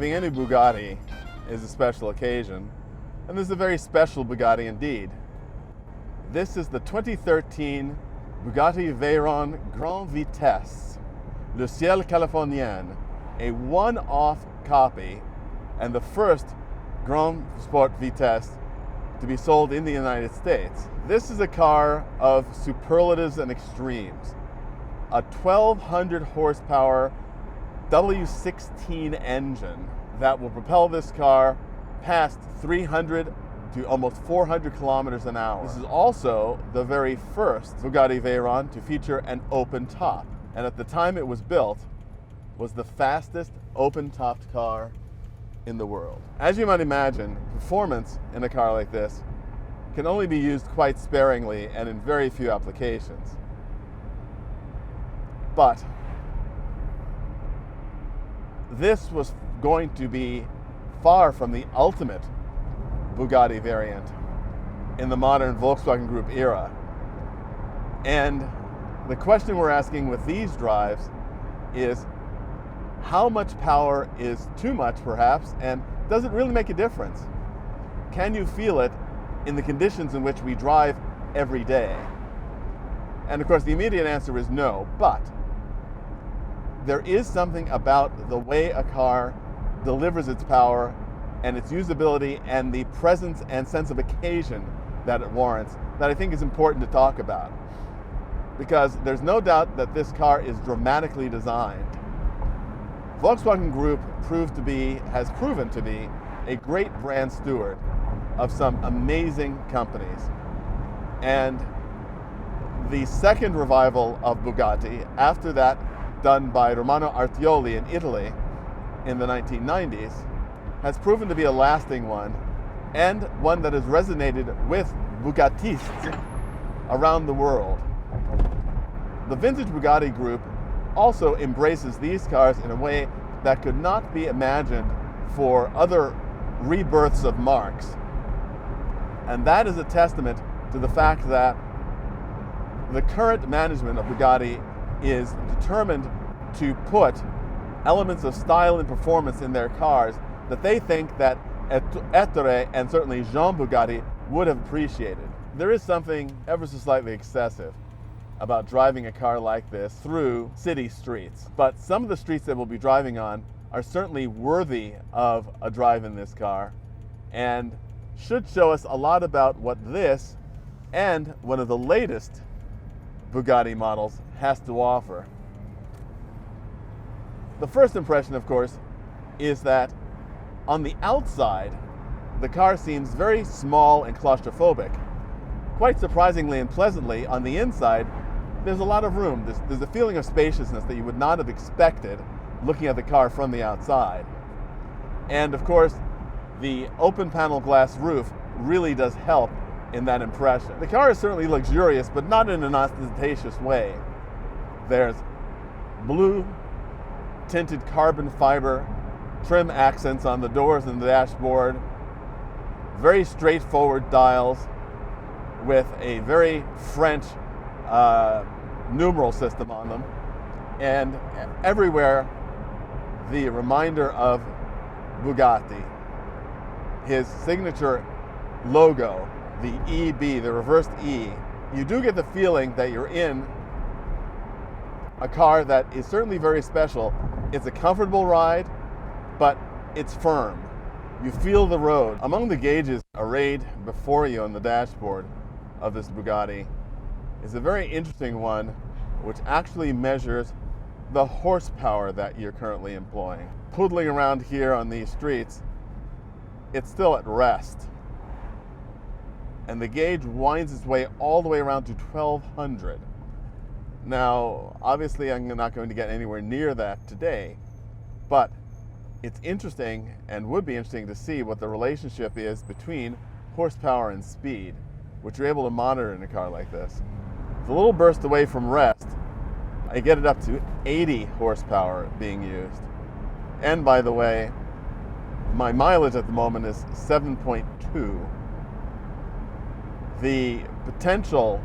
Driving any Bugatti is a special occasion, and this is a very special Bugatti indeed. This is the 2013 Bugatti Veyron Grande Vitesse, Le Ciel Californien, a one-off copy and the first Grand Sport Vitesse to be sold in the United States. This is a car of superlatives and extremes. A 1200 horsepower W16 engine that will propel this car past 300 to almost 400 kilometers an hour. This is also the very first Bugatti Veyron to feature an open top, and at the time it was built, was the fastest open-topped car in the world. As you might imagine, performance in a car like this can only be used quite sparingly and in very few applications. But this was going to be far from the ultimate Bugatti variant in the modern Volkswagen Group era. And the question we're asking with these drives is, how much power is too much perhaps, and does it really make a difference? Can you feel it in the conditions in which we drive every day? And of course the immediate answer is no, but there is something about the way a car delivers its power and its usability and the presence and sense of occasion that it warrants that I think is important to talk about. Because there's no doubt that this car is dramatically designed. Volkswagen Group has proven to be a great brand steward of some amazing companies. And the second revival of Bugatti, after that done by Romano Artioli in Italy in the 1990s, has proven to be a lasting one, and one that has resonated with Bugattists around the world. The vintage Bugatti Group also embraces these cars in a way that could not be imagined for other rebirths of marques. And that is a testament to the fact that the current management of Bugatti is determined to put elements of style and performance in their cars that they think that Ettore and certainly Jean Bugatti would have appreciated. There is something ever so slightly excessive about driving a car like this through city streets. But some of the streets that we'll be driving on are certainly worthy of a drive in this car and should show us a lot about what this and one of the latest Bugatti models has to offer. The first impression, of course, is that on the outside, the car seems very small and claustrophobic. Quite surprisingly and pleasantly, on the inside, there's a lot of room. There's a feeling of spaciousness that you would not have expected looking at the car from the outside. And of course, the open panel glass roof really does help in that impression. The car is certainly luxurious, but not in an ostentatious way. There's blue tinted carbon fiber trim accents on the doors and the dashboard, very straightforward dials with a very French numeral system on them, and everywhere the reminder of Bugatti, his signature logo, the EB, the reversed E. You do get the feeling that you're in a car that is certainly very special. It's a comfortable ride, but it's firm. You feel the road. Among the gauges arrayed before you on the dashboard of this Bugatti is a very interesting one, which actually measures the horsepower that you're currently employing. Poodling around here on these streets, it's still at rest. And the gauge winds its way all the way around to 1200. Now, obviously I'm not going to get anywhere near that today, but it's interesting and would be interesting to see what the relationship is between horsepower and speed, which you're able to monitor in a car like this. It's a little burst away from rest. I get it up to 80 horsepower being used. And by the way, my mileage at the moment is 7.2. The potential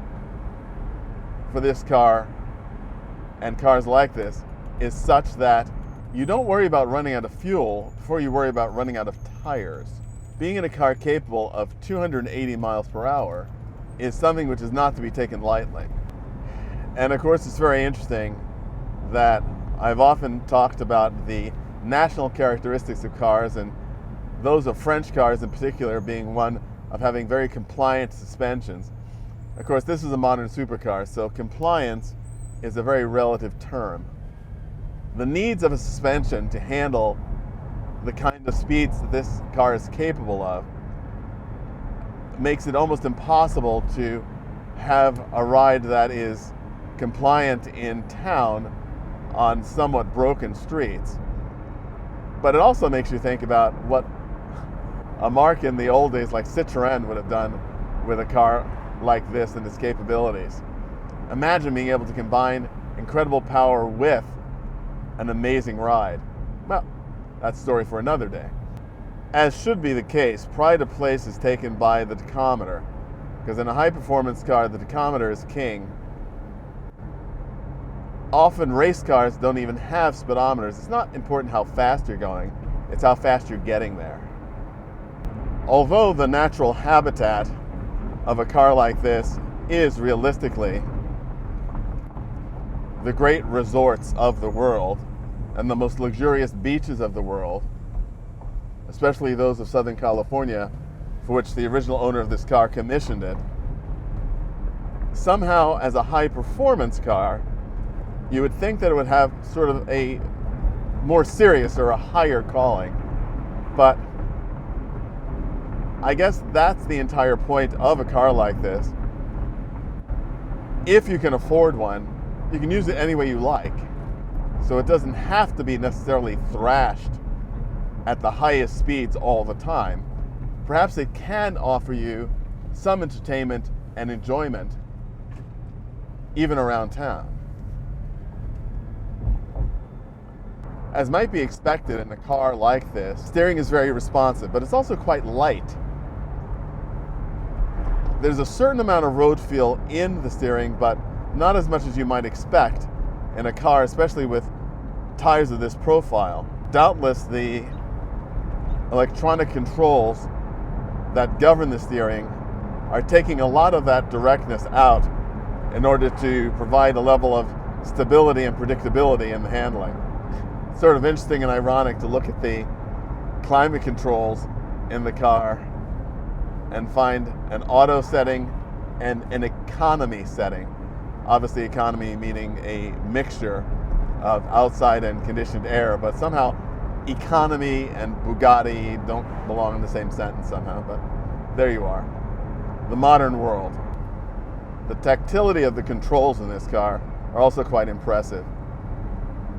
for this car and cars like this is such that You don't worry about running out of fuel before you worry about running out of tires. Being in a car capable of 280 miles per hour is something which is not to be taken lightly. And of course, it's very interesting that I've often talked about the national characteristics of cars, and those of French cars in particular being one of having very compliant suspensions. Of course, this is a modern supercar, so compliance is a very relative term. The needs of a suspension to handle the kind of speeds that this car is capable of makes it almost impossible to have a ride that is compliant in town on somewhat broken streets. But it also makes you think about what a marque in the old days like Citroën would have done with a car like this and its capabilities. Imagine being able to combine incredible power with an amazing ride. Well, that's a story for another day. As should be the case, pride of place is taken by the tachometer, because in a high-performance car, the tachometer is king. Often race cars don't even have speedometers. It's not important how fast you're going, it's how fast you're getting there. Although the natural habitat of a car like this is realistically the great resorts of the world and the most luxurious beaches of the world, especially those of Southern California, for which the original owner of this car commissioned it, somehow as a high-performance car, you would think that it would have sort of a more serious or a higher calling. But I guess that's the entire point of a car like this. If you can afford one, you can use it any way you like. So it doesn't have to be necessarily thrashed at the highest speeds all the time. Perhaps it can offer you some entertainment and enjoyment even around town. As might be expected in a car like this, steering is very responsive, but it's also quite light. There's a certain amount of road feel in the steering, but not as much as you might expect in a car, especially with tires of this profile. Doubtless the electronic controls that govern the steering are taking a lot of that directness out in order to provide a level of stability and predictability in the handling. It's sort of interesting and ironic to look at the climate controls in the car and find an auto setting and an economy setting. Obviously economy meaning a mixture of outside and conditioned air, but somehow economy and Bugatti don't belong in the same sentence somehow, but there you are. The modern world. The tactility of the controls in this car are also quite impressive.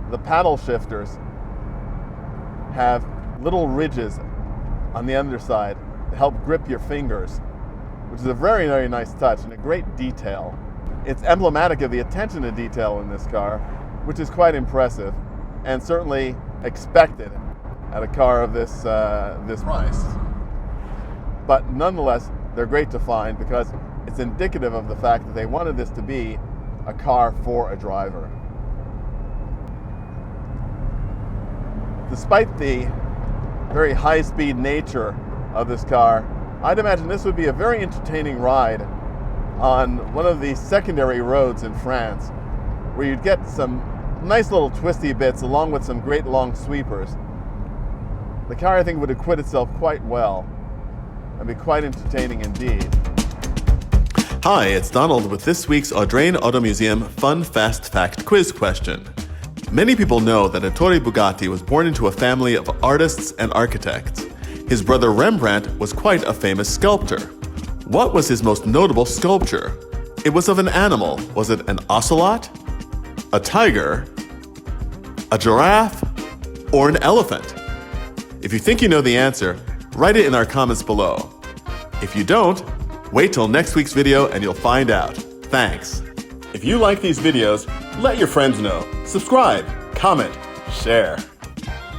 The paddle shifters have little ridges on the underside to help grip your fingers, which is a very, very nice touch and a great detail. It's emblematic of the attention to detail in this car, which is quite impressive and certainly expected at a car of this price. But nonetheless, they're great to find because it's indicative of the fact that they wanted this to be a car for a driver. Despite the very high-speed nature of this car, I'd imagine this would be a very entertaining ride on one of the secondary roads in France, where you'd get some nice little twisty bits along with some great long sweepers. The car, I think, would acquit itself quite well and be quite entertaining indeed. Hi, it's Donald with this week's Audrain Auto Museum Fun Fast Fact Quiz question. Many people know that Ettore Bugatti was born into a family of artists and architects. His brother Rembrandt was quite a famous sculptor. What was his most notable sculpture? It was of an animal. Was it an ocelot, a tiger, a giraffe, or an elephant? If you think you know the answer, write it in our comments below. If you don't, wait till next week's video and you'll find out. Thanks. If you like these videos, let your friends know. Subscribe, comment, share.